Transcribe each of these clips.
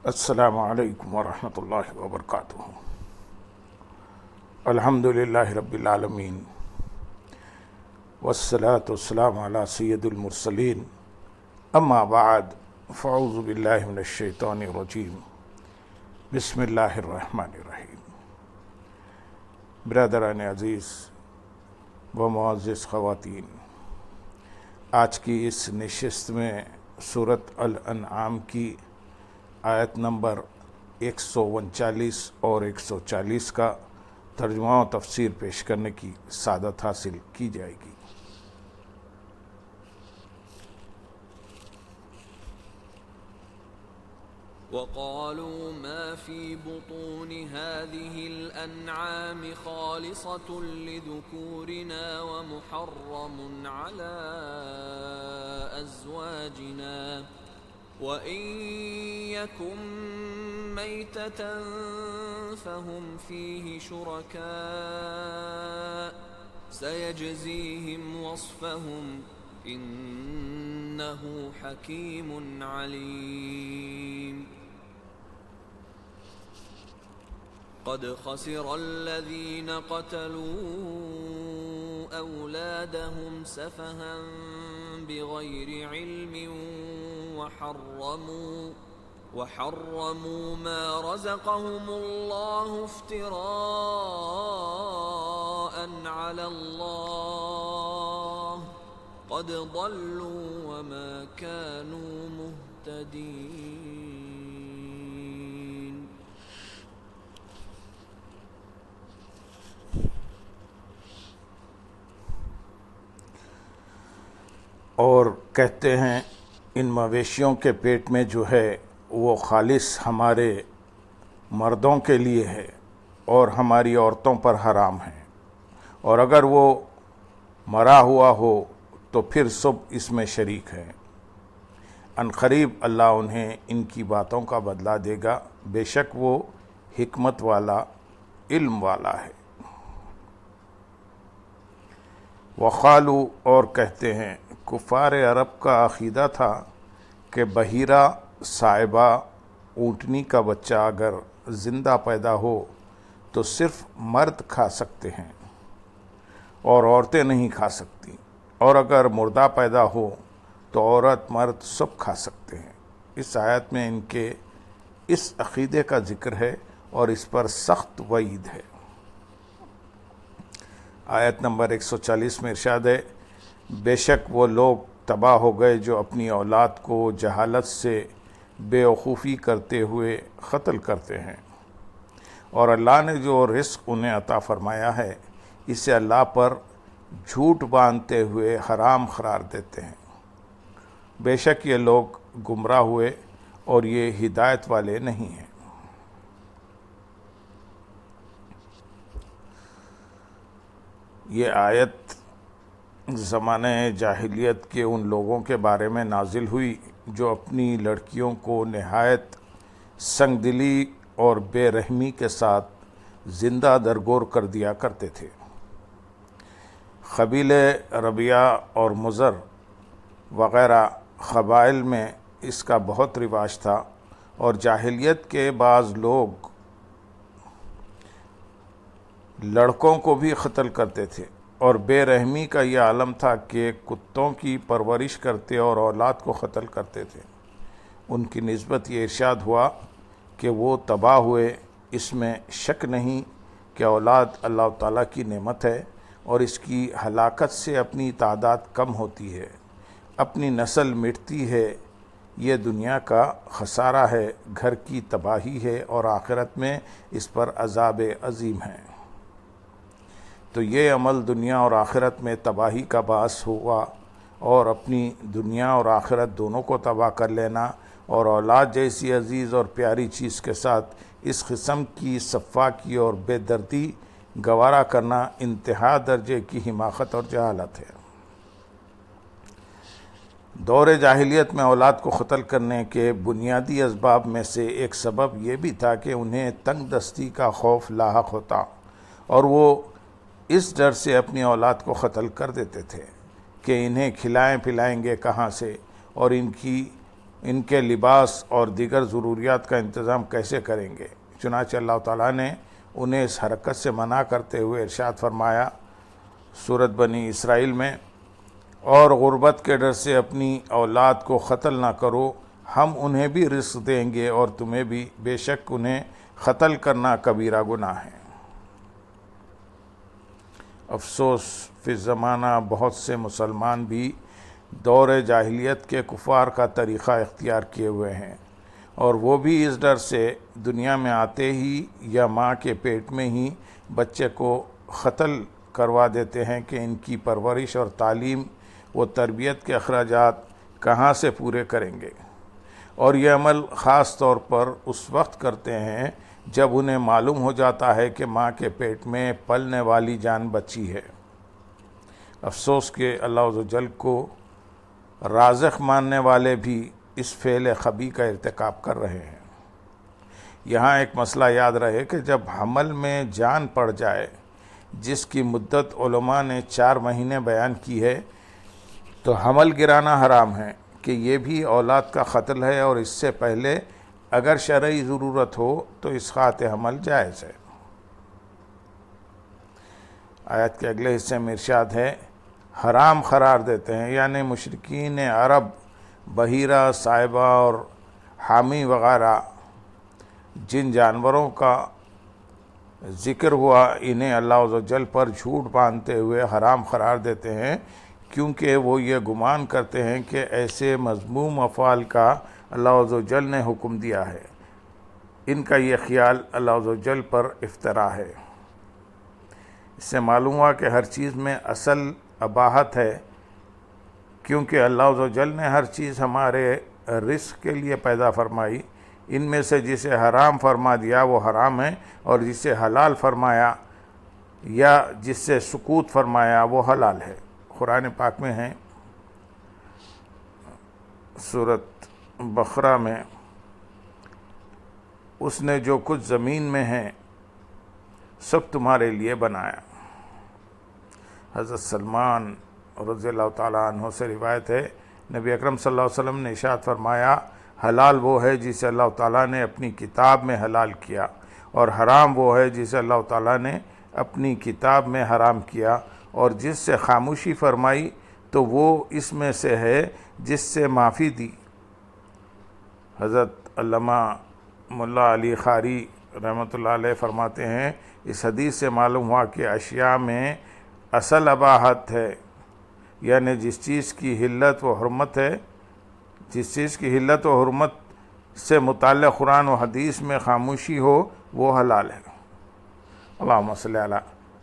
السلام علیکم ورحمۃ اللہ وبرکاتہ۔ الحمد للہ رب العالمین والصلاة والسلام علی سید المرسلین، اما بعد فاعوذ باللہ من الشیطان الرجیم، بسم اللہ الرحمن الرحیم۔ برادران عزیز و معزز خواتین، آج کی اس نشست میں سورۃ الانعام کی آیت نمبر 139 اور 140 کا ترجمہ و تفسیر پیش کرنے کی سعادت حاصل کی جائے گی۔ وقالوا ما في بطون هذه الأنعام خالصة لذكورنا ومحرم على أزواجنا وَإِن يَكُن مَّيْتَةً فَهُمْ فِيهِ شُرَكَاءُ سَيَجْزِيهِمْ وَصْفَهُمْ إِنَّهُ حَكِيمٌ عَلِيمٌ۔ قد خسر الذين قتلوا أولادهم سفها بغير علم وحرموا ما رزقهم الله افتراء على الله قد ضلوا وما كانوا مهتدين۔ اور کہتے ہیں ان مویشیوں کے پیٹ میں جو ہے وہ خالص ہمارے مردوں کے لیے ہے اور ہماری عورتوں پر حرام ہے، اور اگر وہ مرا ہوا ہو تو پھر سب اس میں شریک ہیں۔ عنقریب اللہ انہیں ان کی باتوں کا بدلہ دے گا، بے شک وہ حکمت والا، علم والا ہے۔ وقالو، اور کہتے ہیں، کفار عرب کا عقیدہ تھا کہ بحیرہ صائبہ اونٹنی کا بچہ اگر زندہ پیدا ہو تو صرف مرد کھا سکتے ہیں اور عورتیں نہیں کھا سکتی، اور اگر مردہ پیدا ہو تو عورت مرد سب کھا سکتے ہیں۔ اس آیت میں ان کے اس عقیدے کا ذکر ہے اور اس پر سخت وعید ہے۔ آیت نمبر 140 میں ارشاد ہے، بے شک وہ لوگ تباہ ہو گئے جو اپنی اولاد کو جہالت سے بے وقوفی کرتے ہوئے قتل کرتے ہیں، اور اللہ نے جو رزق انہیں عطا فرمایا ہے اسے اللہ پر جھوٹ باندھتے ہوئے حرام قرار دیتے ہیں۔ بے شک یہ لوگ گمراہ ہوئے اور یہ ہدایت والے نہیں ہیں۔ یہ آیت زمانہ جاہلیت کے ان لوگوں کے بارے میں نازل ہوئی جو اپنی لڑکیوں کو نہایت سنگ دلی اور بے رحمی کے ساتھ زندہ درگور کر دیا کرتے تھے۔ قبیلے ربیعہ اور مضر وغیرہ قبائل میں اس کا بہت رواج تھا، اور جاہلیت کے بعض لوگ لڑکوں کو بھی قتل کرتے تھے، اور بے رحمی کا یہ عالم تھا کہ کتوں کی پرورش کرتے اور اولاد کو قتل کرتے تھے۔ ان کی نسبت یہ ارشاد ہوا کہ وہ تباہ ہوئے، اس میں شک نہیں کہ اولاد اللہ تعالیٰ کی نعمت ہے، اور اس کی ہلاکت سے اپنی تعداد کم ہوتی ہے، اپنی نسل مٹتی ہے، یہ دنیا کا خسارہ ہے، گھر کی تباہی ہے، اور آخرت میں اس پر عذاب عظیم ہے۔ تو یہ عمل دنیا اور آخرت میں تباہی کا باعث ہوا، اور اپنی دنیا اور آخرت دونوں کو تباہ کر لینا، اور اولاد جیسی عزیز اور پیاری چیز کے ساتھ اس قسم کی سفاکی اور بے دردی گوارا کرنا انتہا درجے کی حماقت اور جہالت ہے۔ دور جاہلیت میں اولاد کو قتل کرنے کے بنیادی اسباب میں سے ایک سبب یہ بھی تھا کہ انہیں تنگ دستی کا خوف لاحق ہوتا، اور وہ اس ڈر سے اپنی اولاد کو قتل کر دیتے تھے کہ انہیں کھلائیں پلائیں گے کہاں سے، اور ان کی ان کے لباس اور دیگر ضروریات کا انتظام کیسے کریں گے؟ چنانچہ اللہ تعالیٰ نے انہیں اس حرکت سے منع کرتے ہوئے ارشاد فرمایا سورۃ بنی اسرائیل میں، اور غربت کے ڈر سے اپنی اولاد کو قتل نہ کرو، ہم انہیں بھی رزق دیں گے اور تمہیں بھی، بے شک انہیں قتل کرنا کبیرہ گناہ ہے۔ افسوس فی زمانہ بہت سے مسلمان بھی دور جاہلیت کے کفار کا طریقہ اختیار کیے ہوئے ہیں، اور وہ بھی اس ڈر سے دنیا میں آتے ہی یا ماں کے پیٹ میں ہی بچے کو قتل کروا دیتے ہیں کہ ان کی پرورش اور تعلیم و تربیت کے اخراجات کہاں سے پورے کریں گے، اور یہ عمل خاص طور پر اس وقت کرتے ہیں جب انہیں معلوم ہو جاتا ہے کہ ماں کے پیٹ میں پلنے والی جان بچی ہے۔ افسوس کہ اللہ عز و جل کو رازق ماننے والے بھی اس فعل خبیث کا ارتکاب کر رہے ہیں۔ یہاں ایک مسئلہ یاد رہے کہ جب حمل میں جان پڑ جائے، جس کی مدت علماء نے 4 مہینے بیان کی ہے، تو حمل گرانا حرام ہے کہ یہ بھی اولاد کا قتل ہے، اور اس سے پہلے اگر شرعی ضرورت ہو تو اسقاط حمل جائز ہے۔ آیت کے اگلے حصے میں ارشاد ہے، حرام قرار دیتے ہیں، یعنی مشرکین عرب بحیرہ، صائبہ اور حامی وغیرہ جن جانوروں کا ذکر ہوا، انہیں اللہ عز و جل پر جھوٹ باندھتے ہوئے حرام قرار دیتے ہیں، کیونکہ وہ یہ گمان کرتے ہیں کہ ایسے مذموم افعال کا اللہ عز و جل نے حکم دیا ہے۔ ان کا یہ خیال اللہ عز و جل پر افتراء ہے۔ اس سے معلوم ہوا کہ ہر چیز میں اصل اباحت ہے، کیونکہ اللہ عز و جل نے ہر چیز ہمارے رزق کے لیے پیدا فرمائی۔ ان میں سے جسے حرام فرما دیا وہ حرام ہے، اور جسے حلال فرمایا یا جس سے سکوت فرمایا وہ حلال ہے۔ قرآن پاک میں ہے، سورۃ بقرہ میں، اس نے جو کچھ زمین میں ہے سب تمہارے لیے بنایا۔ حضرت سلمان رضی اللہ تعالیٰ عنہ سے روایت ہے، نبی اکرم صلی اللہ علیہ وسلم نے ارشاد فرمایا، حلال وہ ہے جسے اللہ تعالیٰ نے اپنی کتاب میں حلال کیا، اور حرام وہ ہے جسے اللہ تعالیٰ نے اپنی کتاب میں حرام کیا، اور جس سے خاموشی فرمائی تو وہ اس میں سے ہے جس سے معافی دی۔ حضرت علامہ ملا علی قاری رحمۃ اللہ علیہ فرماتے ہیں، اس حدیث سے معلوم ہوا کہ اشیاء میں اصل اباحت ہے، یعنی جس چیز کی حلت و حرمت ہے، جس چیز کی حلت و حرمت سے متعلق قرآن و حدیث میں خاموشی ہو وہ حلال ہے۔ اللہم صلی علی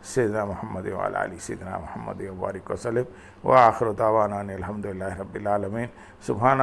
سیدنا محمد وعلی آل سیدنا محمد وبارک وسلم، وآخر دعوانا ان الحمد للہ رب العالمین۔ سبحان